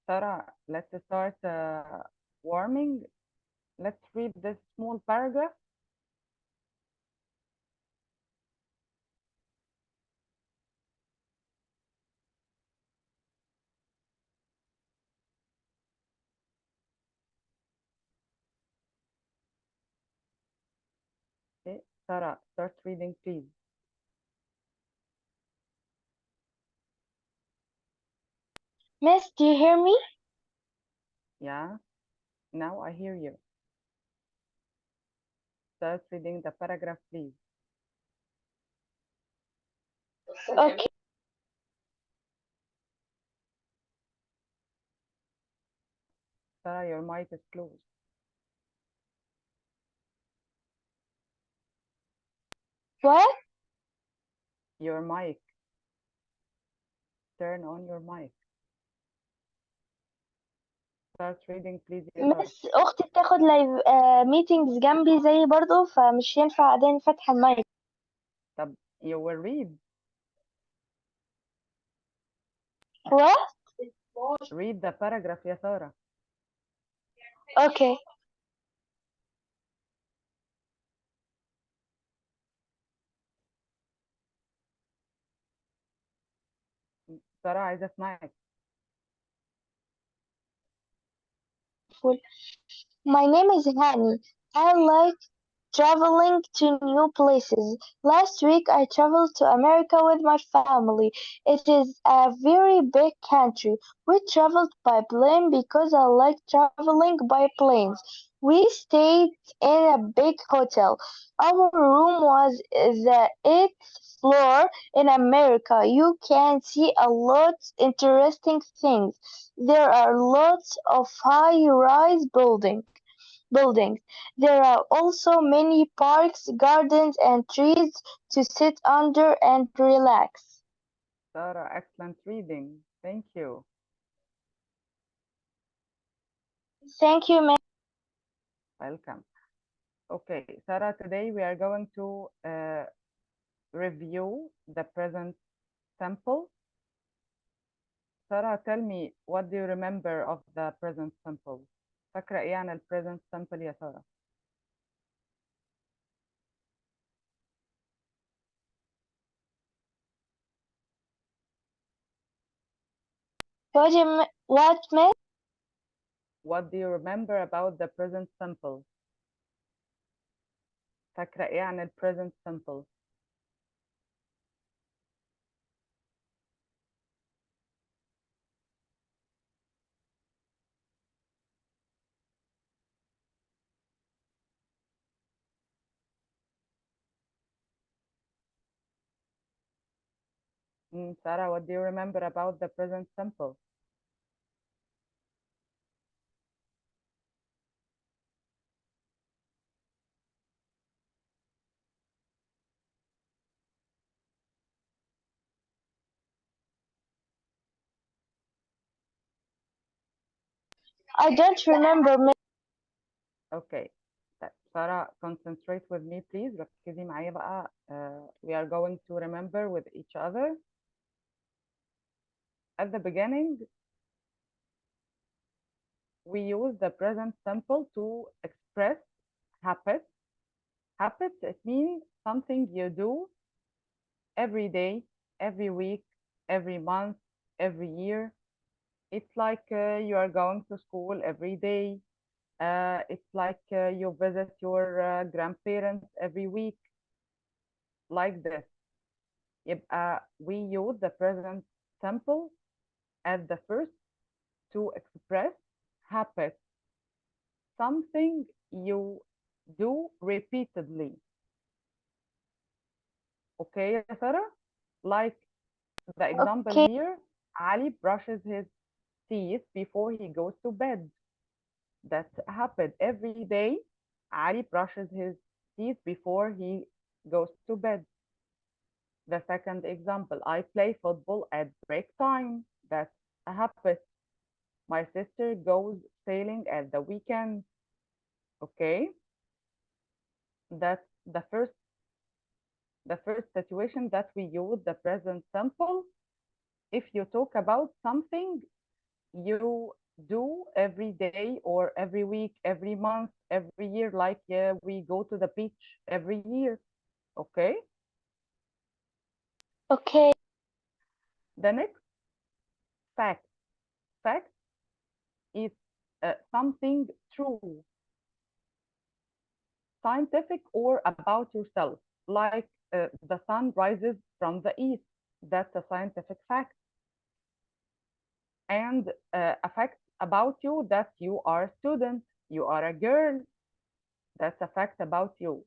Sarah, let's start warming. Let's read this small paragraph. Okay, Sarah, start reading, please. Miss, do you hear me? Yeah, now I hear you. Start reading the paragraph, please. Okay. Sarah, your mic is closed. What? Your mic. Turn on your mic. Start reading, please, يا سارة. مس اختي بتاخد لايف ميتينجز جنبي زي برضو فمش ينفع اداني فاتحه المايك. طب you will read. What? Read the paragraph, يا سارة. Okay. سارة عايزة اسمعك. My name is Hani. I like traveling to new places. Last week I traveled to America with my family. It is a very big country. We traveled by plane because I like traveling by planes. We stayed in a big hotel. Our room was the eighth floor in America. You can see a lot interesting things. There are lots of high-rise buildings. There are also many parks, gardens, and trees to sit under and relax. Sarah, excellent reading. Thank you. Thank you, ma'am. Welcome. Okay, Sarah, today we are going to review the present simple. Sarah, tell me, what do you remember of the present simple? فاكرة إيه عن ال present simple يا سارة؟ What, miss? What do you remember about the present simple? فاكرة إيه عن ال present simple؟ Sarah, what do you remember about the present simple? I don't remember, miss. Okay. Sarah, concentrate with me, please. ركزي معايا بقى. We are going to remember with each other. At the beginning, we use the present simple to express habits. Habits, it means something you do every day, every week, every month, every year. It's like you are going to school every day. It's like you visit your grandparents every week, like this. يبقى we use the present simple at the first to express habit, something you do repeatedly. Okay, يا سارة? Like the example Okay. here, Ali brushes his teeth before he goes to bed. That happened every day. Ali brushes his teeth before he goes to bed. The second example, I play football at break time. That's a habit. My sister goes sailing at the weekend. Okay, that's the first situation that we use the present simple. If you talk about something you do every day or every week, every month, every year, like we go to the beach every year. Okay? Okay. The next, fact. Fact is something true, scientific, or about yourself, like the sun rises from the east. That's a scientific fact. And a fact about you, that you are a student, you are a girl. That's a fact about you.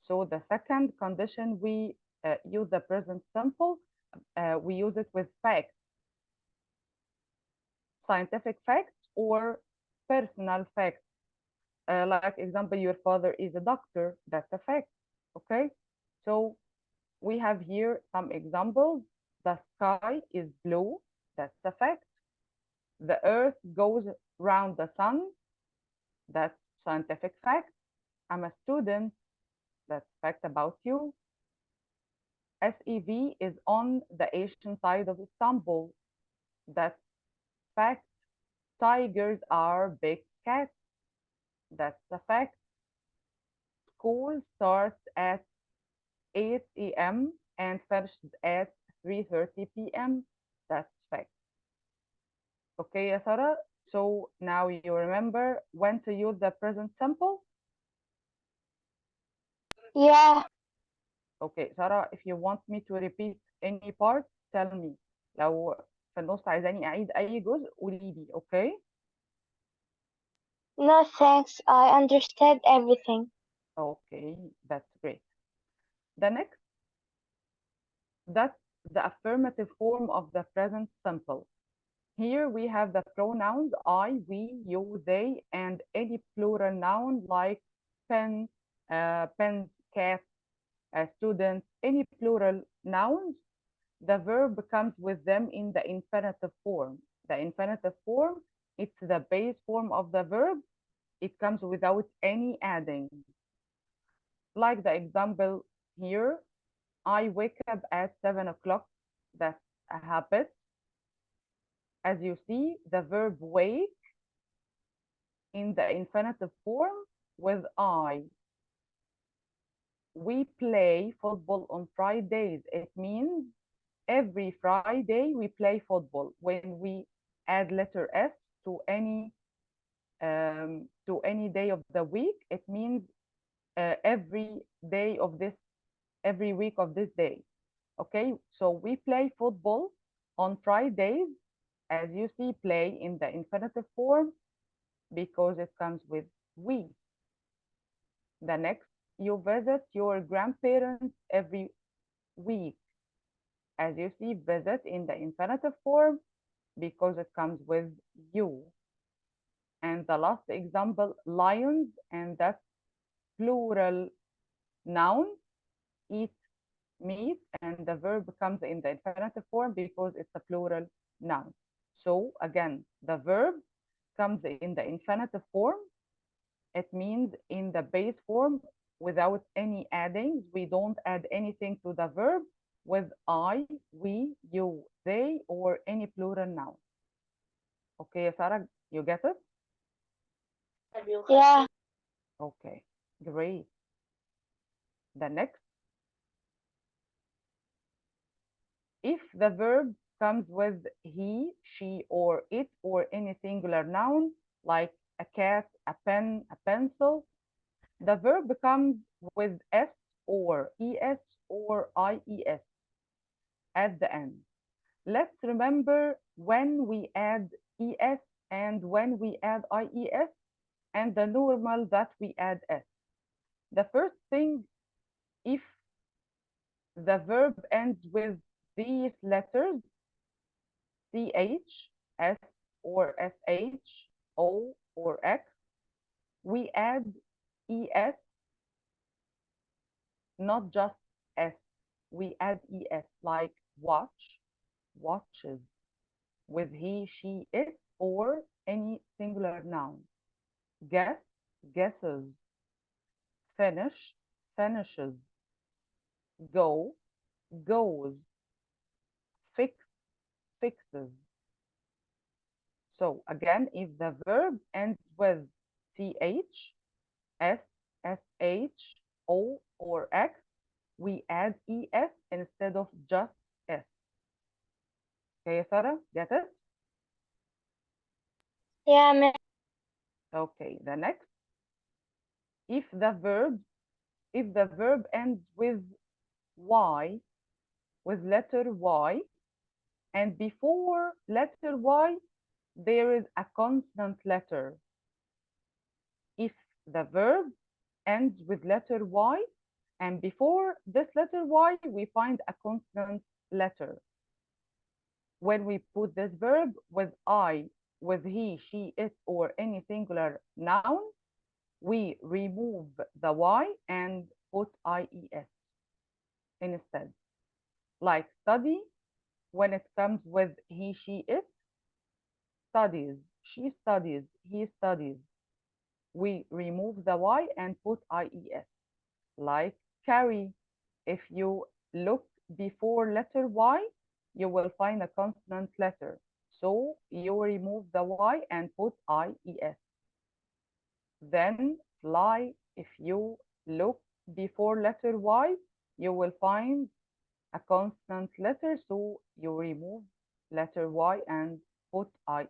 So the second condition, we use the present simple. We use it with facts, scientific facts or personal facts. Like example, your father is a doctor. That's a fact. Okay. So we have here some examples. The sky is blue. That's a fact. The earth goes round the sun. That's scientific fact. I'm a student. That's fact about you. SEV is on the Asian side of Istanbul. That's fact. Tigers are big cats. That's a fact. School starts at 8 a.m. and finishes at 3:30 p.m. That's fact. Okay, يا Sarah? So now you remember when to use the present simple? Yeah. Okay, Sarah, if you want me to repeat any part, tell me. لو في النص عايزاني أعيد أي جزء قولي لي. Okay? No thanks. I understand everything. Okay, that's great. The next, that's the affirmative form of the present simple. Here we have the pronouns I, we, you, they, and any plural noun like pen, pens, cat, student, any plural nouns. The verb comes with them in the infinitive form. The infinitive form, it's the base form of the verb. It comes without any adding. Like the example here, I wake up at 7 o'clock. That's a habit. As you see, the verb wake in the infinitive form with I. We play football on Fridays. It means every Friday we play football. When we add letter S to any day of the week, it means every day of this, every week of this day. Okay, so we play football on Fridays. As you see, play in the infinitive form because it comes with we. The next, you visit your grandparents every week. As you see, visit in the infinitive form because it comes with you. And the last example, lions, and that's plural noun, eat meat, and the verb comes in the infinitive form because it's a plural noun. So again, the verb comes in the infinitive form. It means in the base form without any addings. We don't add anything to the verb with I, we, you, they, or any plural noun. Okay, Sarah, you get it? Yeah. Okay, great. The next, if the verb comes with he, she, or it, or any singular noun, like a cat, a pen, a pencil, the verb comes with s or es or ies at the end. Let's remember when we add es and when we add ies and the normal that we add s. The first thing, if the verb ends with these letters, ch, s or sh, o or x, we add es, not just s. We add es, like watch, watches, with he, she, it, or any singular noun. Guess, guesses. Finish, finishes. Go, goes. Fix, fixes. So again, if the verb ends with ch, s, sh, o, or x, we add es instead of just s. Okay, Sarah, get it? Yeah, miss. Okay, the next, if the verb ends with y, with letter y, and before letter y there is a consonant letter. If the verb ends with letter y, and before this letter y we find a consonant letter, when we put this verb with I, with he, she, it, or any singular noun, we remove the y and put ies instead. Like study, when it comes with he, she, it, studies, she studies, he studies, we remove the y and put ies. Like carry, if you look before letter y, you will find a consonant letter. So you remove the y and put ies. Then fly, if you look before letter y, you will find a consonant letter. So you remove letter y and put ies.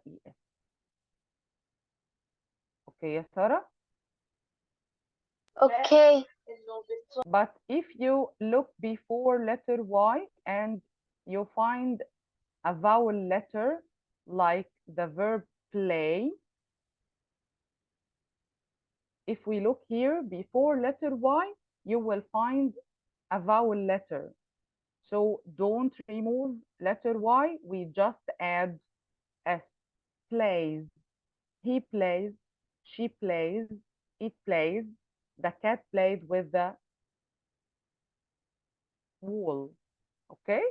Okay, yes, Sarah? Okay. But if you look before letter y and you find a vowel letter like the verb play, if we look here before letter y, you will find a vowel letter. So don't remove letter y, we just add s. Plays, he plays, she plays, it plays, the cat played with the wall. Okay?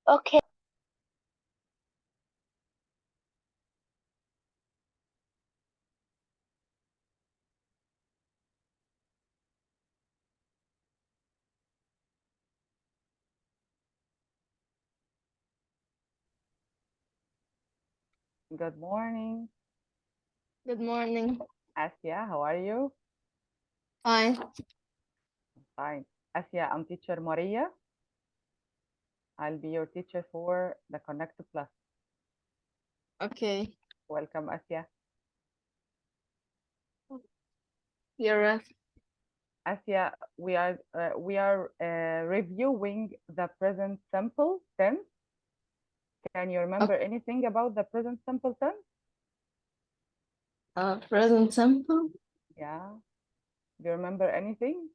Okay. Good morning. Good morning. Asya, how are you? Fine. Fine. Asya, I'm teacher Maria. I'll be your teacher for the Connect Plus. Okay. Welcome, Asya. You're right. Asya, we are reviewing the present simple tense. Can you remember anything about the present simple tense? Present simple. Yeah. Do you remember anything?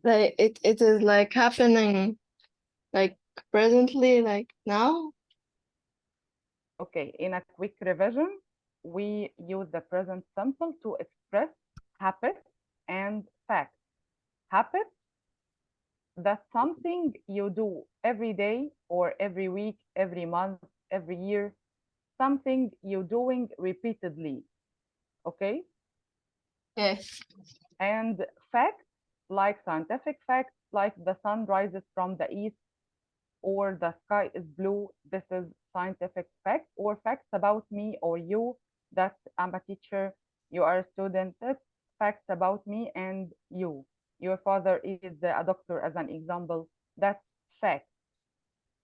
Like it is like happening like presently, like now. Okay, in a quick revision, we use the present simple to express habits and facts. Habits, that's something you do every day or every week, every month, every year, something you're doing repeatedly. Okay? Yes. And facts, like scientific facts, like the sun rises from the east or the sky is blue, this is scientific fact. Or facts about me or you, that I'm a teacher, you are a student, that's facts about me and you. Your father is a doctor, as an example, that's fact.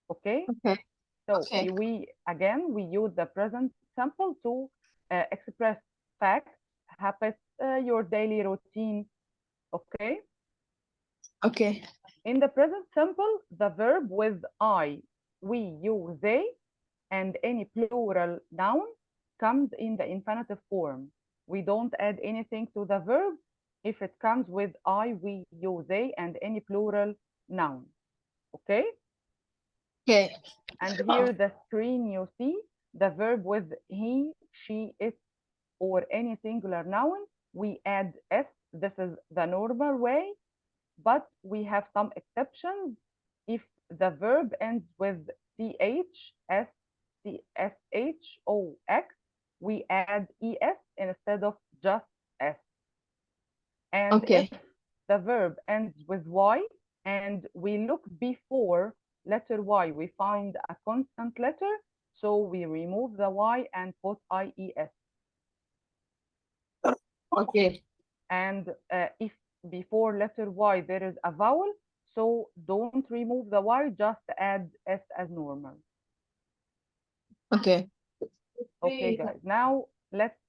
Okay? Okay. So Okay. we use the present simple to express facts, habits, your daily routine. Okay. Okay. In the present simple, the verb with I, we, you, they, and any plural noun comes in the infinitive form. We don't add anything to the verb if it comes with I, we, you, they, and any plural noun. Okay. Okay. And here the screen you see the verb with he, she, it, or any singular noun, we add s. This is the normal way, but we have some exceptions. If the verb ends with ch, s, sh, o, x, we add es instead of just s. And Okay. if the verb ends with y, and we look before letter Y. We find a constant letter, so we remove the Y and put IES. Okay. And if before letter Y there is a vowel, so don't remove the Y, just add S as normal. Okay. Okay, guys, now let's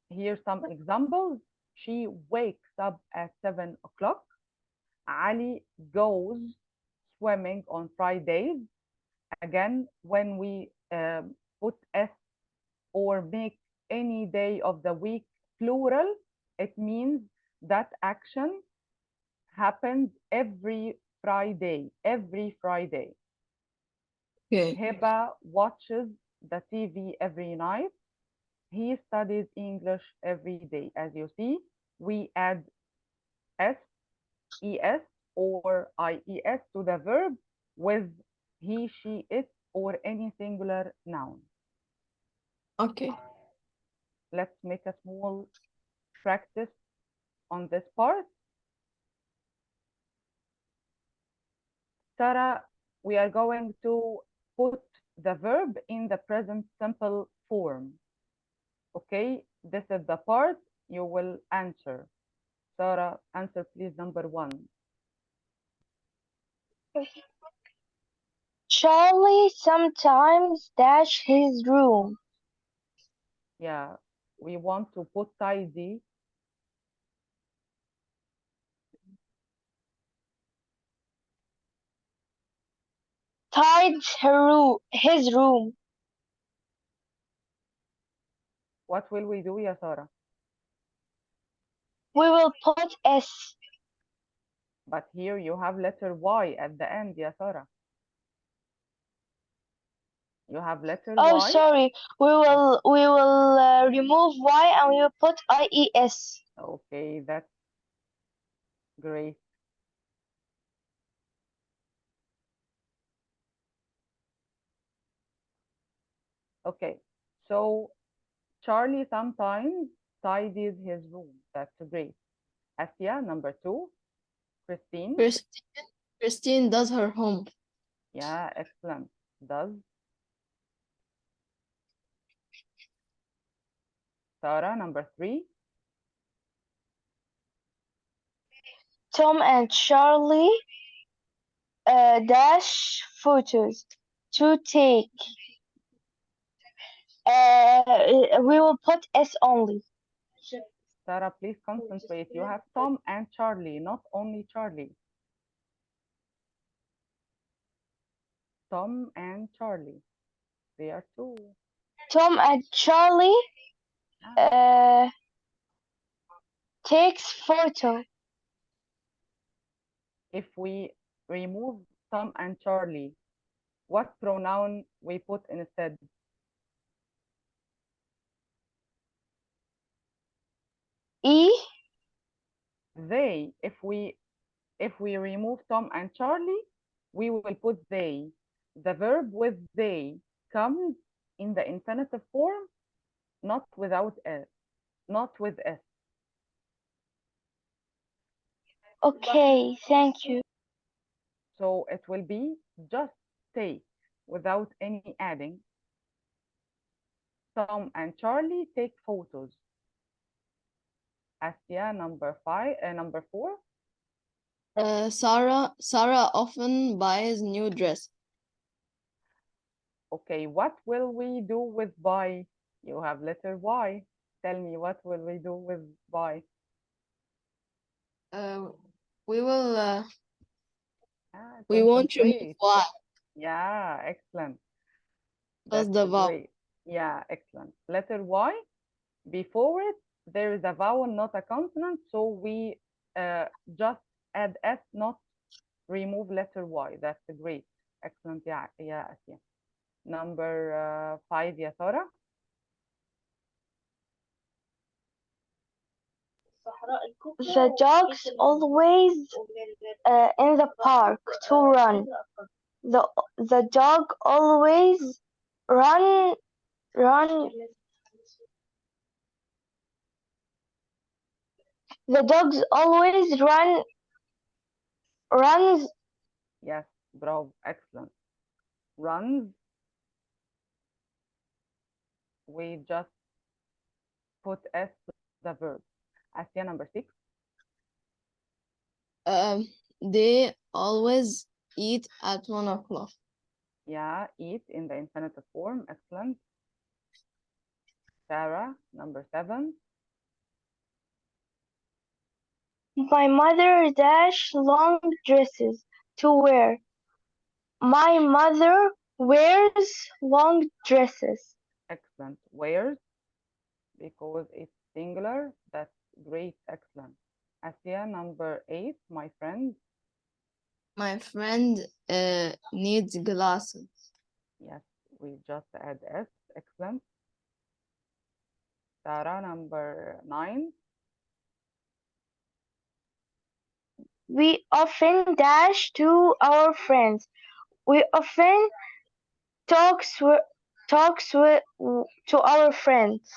hear some examples. She wakes up at 7 o'clock. Ali goes swimming on Fridays. Again, when we put S or make any day of the week plural, it means that action happens every Friday. Every Friday. Okay. Heba watches the TV every night. He studies English every day. As you see, we add S, ES, or IES to the verb with he, she, it, or any singular noun. Okay. Let's make a small practice on this part. Sarah, we are going to put the verb in the present simple form. Okay, this is the part you will answer. Sarah, answer please number 1. Charlie sometimes dash his room. Yeah, we want to put tidy. Tides his room. What will we do, ya Sarah? We will put S. But here you have letter Y at the end, ya Sarah. You have letter Oh, Y. sorry. We will remove Y and we will put IES. Okay, that's great. Okay, so Charlie sometimes tidies his room. That's great. Asia, number 2. Christine. Christine does her home. Yeah, excellent. Does. Sarah, number 3. Tom and Charlie dash photos to take. We will put S only. Sarah, please concentrate. You have Tom and Charlie, not only Charlie. Tom and Charlie. They are 2. Tom and Charlie takes photo. If we remove Tom and Charlie, what pronoun we put instead? E. They. If we remove Tom and Charlie, we will put they. The verb with they comes in the infinitive form, not without S, not with S. Okay, thank you. So it will be just take without any adding. Tom and Charlie take photos. Asia, number 4. Sarah often buys new dress. Okay, what will we do with buy? You have letter Y. Tell me, what will we do with buy? We will Ah, we won't remove concentrate. Y. Yeah, excellent. That's That's the vowel. great. Yeah, excellent. Letter Y, before it, there is a vowel, not a consonant, so we just add S, not remove letter Y. That's great. Excellent. Yeah, yeah, yeah. Number 5, ya Sarah. The dogs always in the park to run. The dog always run. The dogs always run runs, Yes, bravo, excellent. Runs, we just put S to the verb. Asya, number 6. They always eat at 1 o'clock. Yeah, eat in the infinitive form, excellent. Sarah, number 7. my mother dash long dresses to wear. My mother wears long dresses. Excellent. Wears, because it's singular. That's great, excellent. Asya, number 8, my friend. My friend needs glasses. Yes, we just add S, excellent. Sarah, number 9. We often dash to our friends. We often talks with to our friends.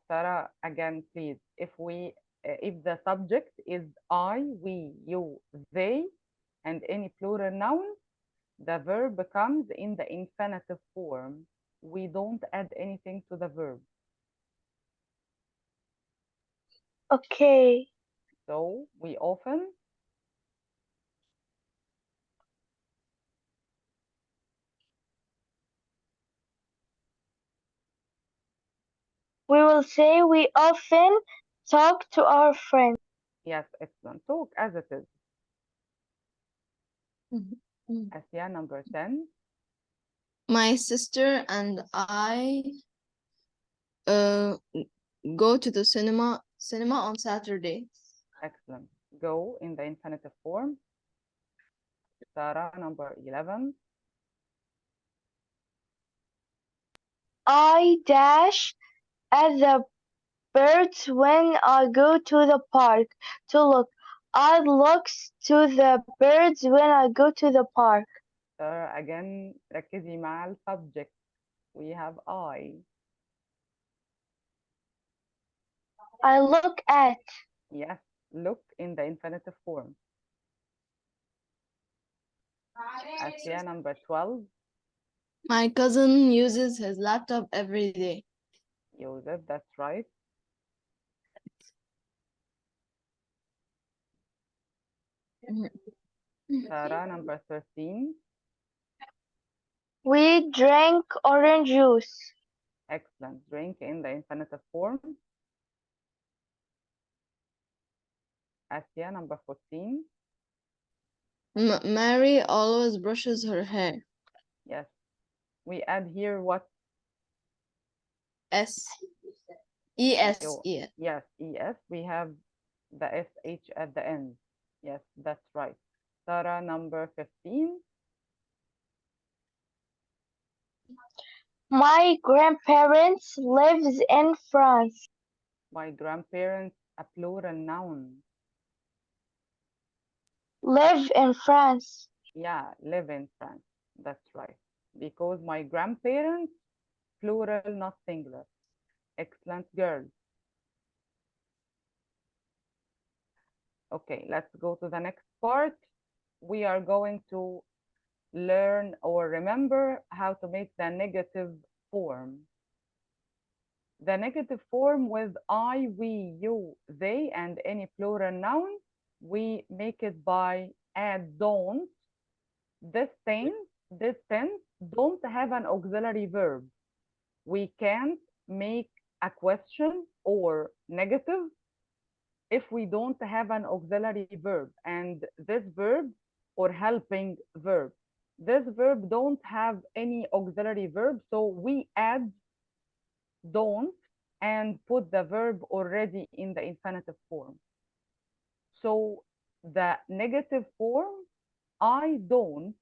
Sarah, again, please. If the subject is I, we, you, they, and any plural noun, the verb comes in the infinitive form. We don't add anything to the verb. Okay. So we often, We will say we often talk to our friends. yes, excellent. Talk as it is. Mhm. Asya, number 10. My sister and I go to the cinema on Saturday. Excellent. Go in the infinitive form. Sarah, number 11. I dash at the birds when I go to the park to look. I looks to the birds when I go to the park. Sarah, again, ركزي مع السبجect. We have I. I look at. Yes, look in the infinitive form. Asya, number 12. My cousin uses his laptop every day. Joseph, that's right. Sarah, number 13. We drank orange juice. Excellent. Drink in the infinitive form. Asya, number 14. Mary always brushes her hair. Yes. We add here what? S. E-S. Yo, E-S. yes, ES. We have the SH at the end. Yes, that's right. Sarah, number 15. My grandparents lives in France. My grandparents, a plural noun. Live in France. Yeah, live in France. That's right. Because my grandparents, plural, not singular. Excellent, girl. Okay, let's go to the next part. We are going to learn or remember how to make the negative form. The negative form with I, we, you, they, and any plural noun, we make it by add don't. This tense don't have an auxiliary verb. We can't make a question or negative if we don't have an auxiliary verb, and this verb or helping verb, this verb don't have any auxiliary verb, so we add don't and put the verb already in the infinitive form. So the negative form, I don't,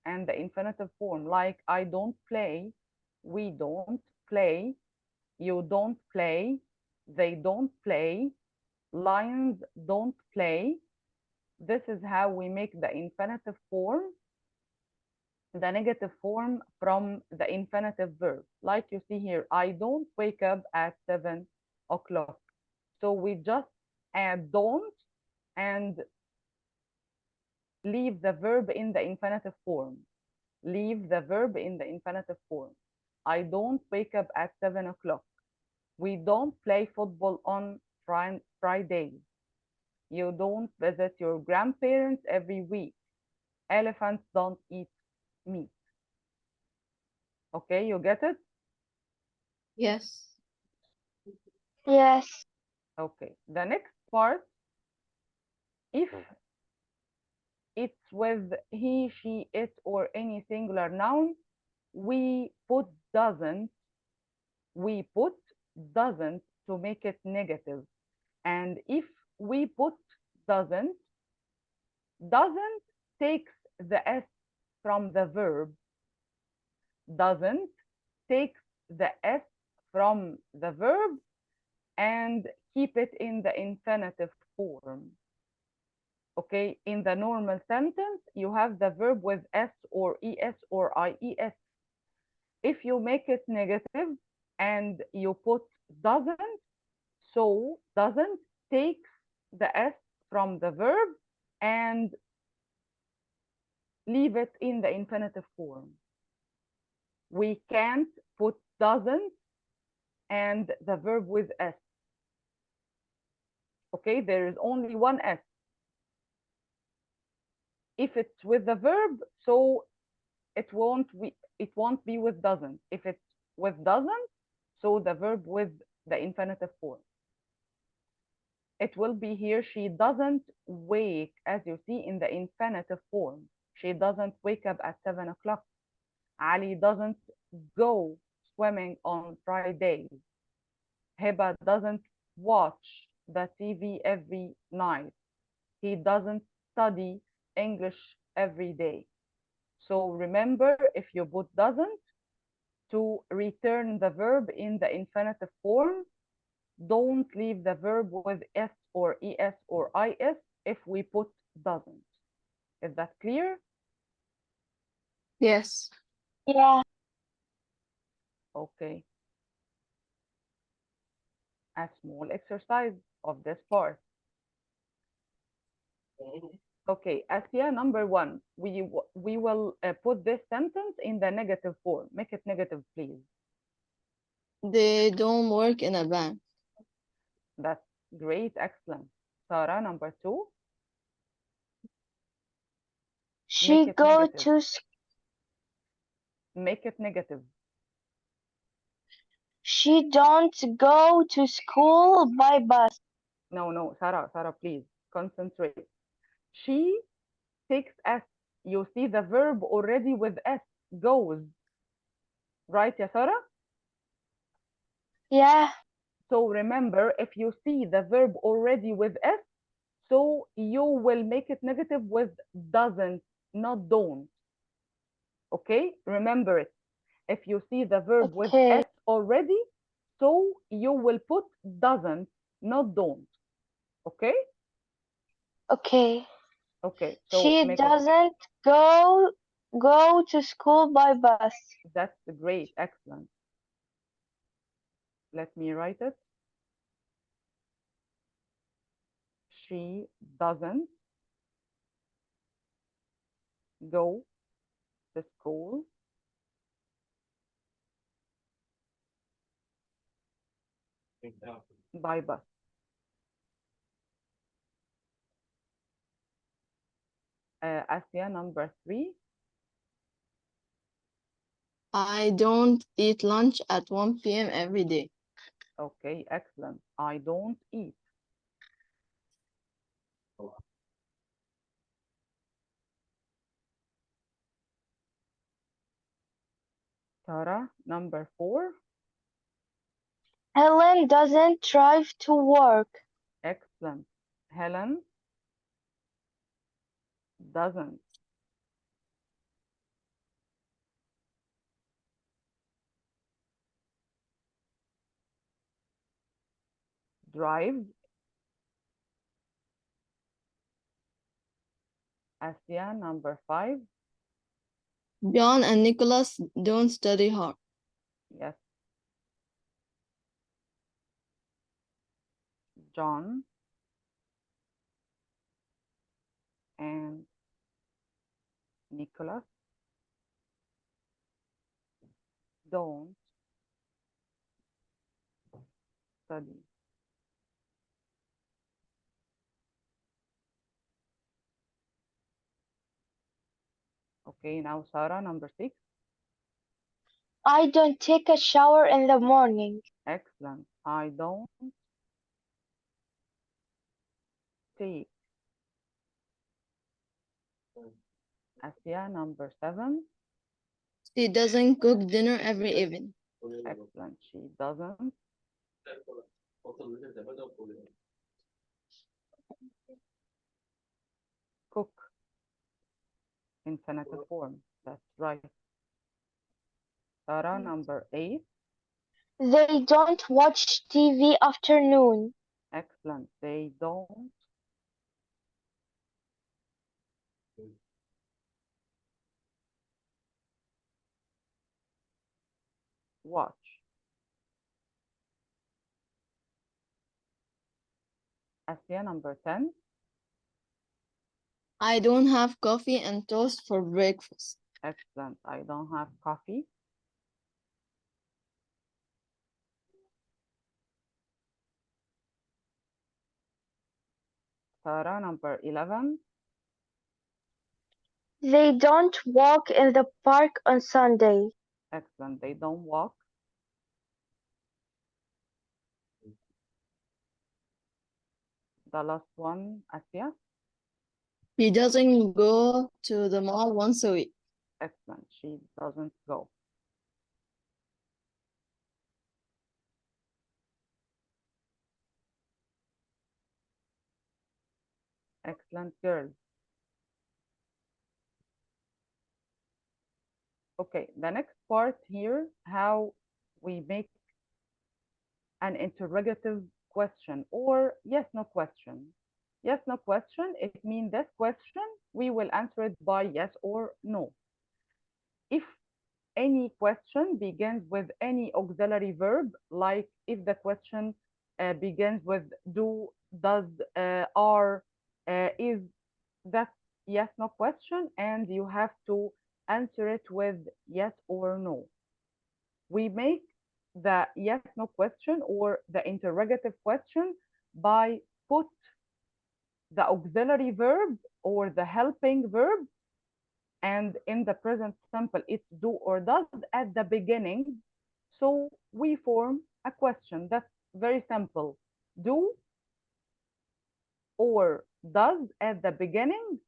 and the infinitive form, like I don't play, we don't play, you don't play, they don't play, lions don't play. This is how we make the infinitive form, the negative form from the infinitive verb. Like you see here, I don't wake up at 7 o'clock. So we just add don't and leave the verb in the infinitive form. Leave the verb in the infinitive form. I don't wake up at 7 o'clock. We don't play football on Fridays. You don't visit your grandparents every week. Elephants don't eat meat. Okay, you get it? Yes. Yes. Okay, the next part, if it's with he, she, it, or any singular noun, we put doesn't to make it negative. And if we put doesn't takes the s from the verb, doesn't takes the s from the verb and keep it in the infinitive form. Okay, in the normal sentence, you have the verb with s or es or ies. If you make it negative and you put doesn't, so doesn't takes the s from the verb and leave it in the infinitive form. We can't put doesn't and the verb with s. Okay, there is only one s. If it's with the verb, so it won't be with doesn't. If it's with doesn't, so the verb with the infinitive form. It will be here, she doesn't wake, as you see in the infinitive form. She doesn't wake up at 7 o'clock. Ali doesn't go swimming on Fridays. Heba doesn't watch the TV every night. He doesn't study English every day. So remember, if you put doesn't to return the verb in the infinitive form, don't leave the verb with s or es or is if we put doesn't. Is that clear? Yes. Yeah. Okay. A small exercise of this part. Okay, Asya, number 1, we will put this sentence in the negative form. Make it negative, please. They don't work in a bank. That's great, excellent. Sarah, number 2. She Make it go negative. to Make it negative. She don't go to school by bus. No, Sarah, please concentrate. She takes S. You see the verb already with S, goes. Right, ya Sarah? Yeah. So remember, if you see the verb already with S, so you will make it negative with doesn't, not don't. Okay, remember it. If you see the verb with Okay. S already, so you will put doesn't, not don't. Okay? Okay. Okay, so She make it, doesn't go to school by bus. that's great, excellent. Let me write it. She doesn't go to school by bus. Asya, number 3. I don't eat lunch at 1 p.m. every day. Okay, excellent. I don't eat. Tara, number 4. Helen doesn't drive to work. Excellent. Helen doesn't drive. Asya, number 5. John and Nicholas don't study hard. Yes. John and Nicholas don't study. Okay, now Sarah, number 6. I don't take a shower in the morning. Excellent. I don't take. Asia, number 7. She doesn't cook dinner every evening. Excellent. She doesn't cook. Infinitive form. That's right. Sarah, number 8. They don't watch TV after noon. Excellent. They don't watch. Asia, number 10. I don't have coffee and toast for breakfast. Excellent. I don't have coffee. Sarah, number 11. They don't walk in the park on Sunday. Excellent. They don't walk. The last one, Asia. She doesn't go to the mall once a week. Excellent. She doesn't go. Excellent, girls. Okay, the next part here, how we make an interrogative question or yes, no question. Yes, no question, it means this question, we will answer it by yes or no. If any question begins with any auxiliary verb, like if the question begins with do, does, are, is, that's yes, no question, and you have to answer it with yes or no. We make the yes, no question or the interrogative question by put the auxiliary verb or the helping verb, and in the present simple it's do or does at the beginning, so we form a question. That's very simple. Do or does at the beginning,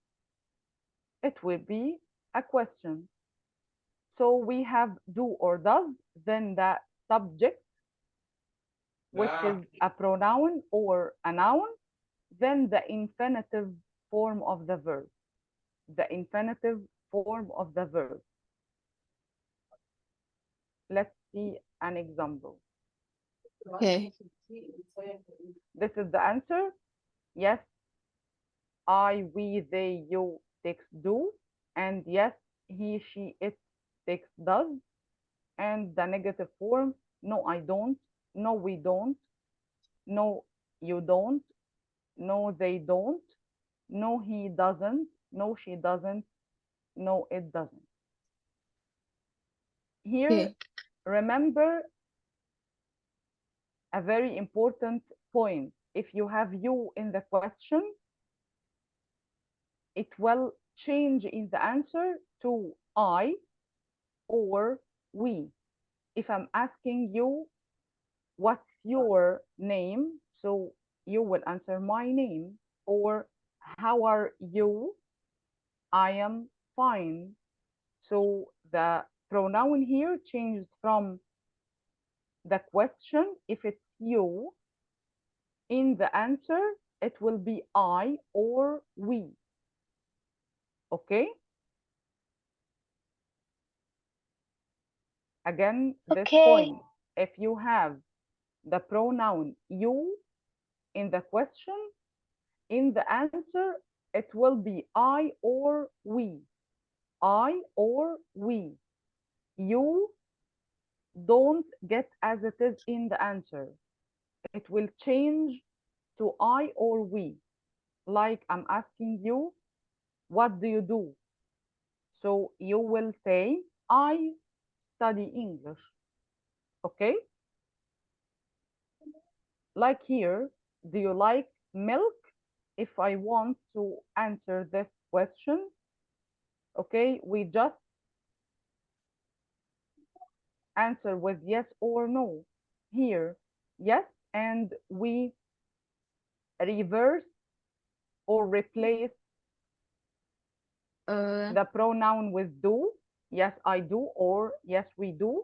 it will be a question. So we have do or does, then the subject, which is a pronoun or a noun, then the infinitive form of the verb. The infinitive form of the verb. Let's see an example. Okay. This is the answer. Yes, I, we, they, you takes do, and yes, he, she, it takes does, and the negative form, no, I don't, no, we don't, no, you don't, no, they don't, no, he doesn't, no, she doesn't, no, it doesn't. Here, Okay. remember a very important point. If you have you in the question, it will change in the answer to I or we. If I'm asking you, what's your name? So you will answer my name. Or how are you? I am fine. So the pronoun here changes from the question. If it's you, in the answer, it will be I or we. Okay? Again, this Okay. point, if you have the pronoun you in the question, in the answer, it will be I or we. I or we. You don't get as it is in the answer. It will change to I or we. Like I'm asking you, what do you do? So you will say, I study English. Okay? Like here, do you like milk? If I want to answer this question, okay, we just answer with yes or no. Here, yes, and we reverse or replace the pronoun with do. Yes, I do, or yes, we do.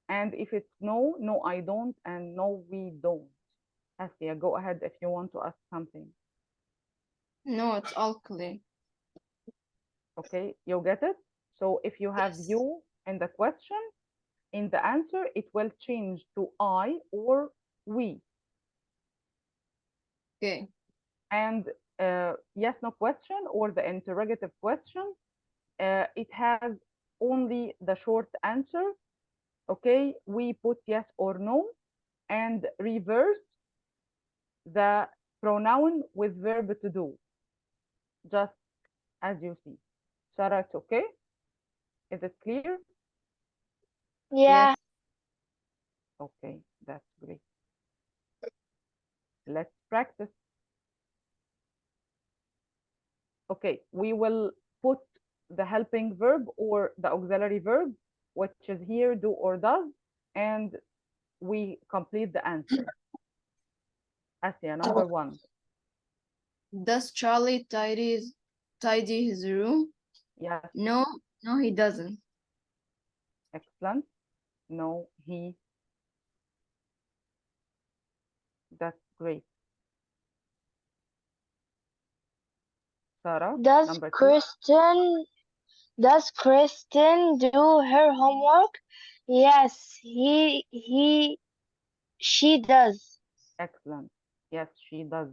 And if it's no, no, I don't, and no, we don't. Asya, go ahead if you want to ask something. No, it's all clear. Okay, you get it? So if you have Yes. you in the question, in the answer, it will change to I or we. Okay. And yes, no question or the interrogative question, it has only the short answer. Okay, we put yes or no and reverse the pronoun with verb to do, just as you see. Sarah, it's okay? Is it clear? Yeah. Yes. Okay, that's great. Let's practice. Okay, we will put the helping verb or the auxiliary verb, which is here, do or does, and we complete the answer. Asya, number 1. Does Charlie tidy his room? Yes, No, no, he doesn't. excellent. No, he. That's great. Sarah, Does number 2. Kristen do her homework? Yes, she does. Excellent. Yes, she does.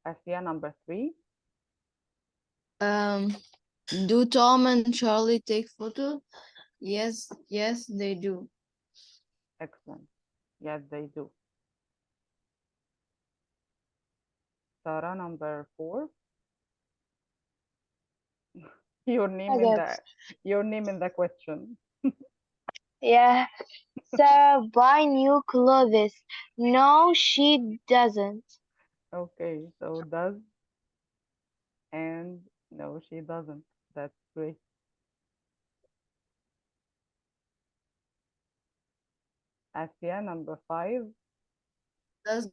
Asya, number 3. Do Tom and Charlie take photos? Yes, yes, they do. Excellent. Yes, they do. Sarah, number 4. Your name in the question. Yeah. Sarah buy new clothes. No, she doesn't. Okay, so does and no, she doesn't. That's great. Asya, number 5. Does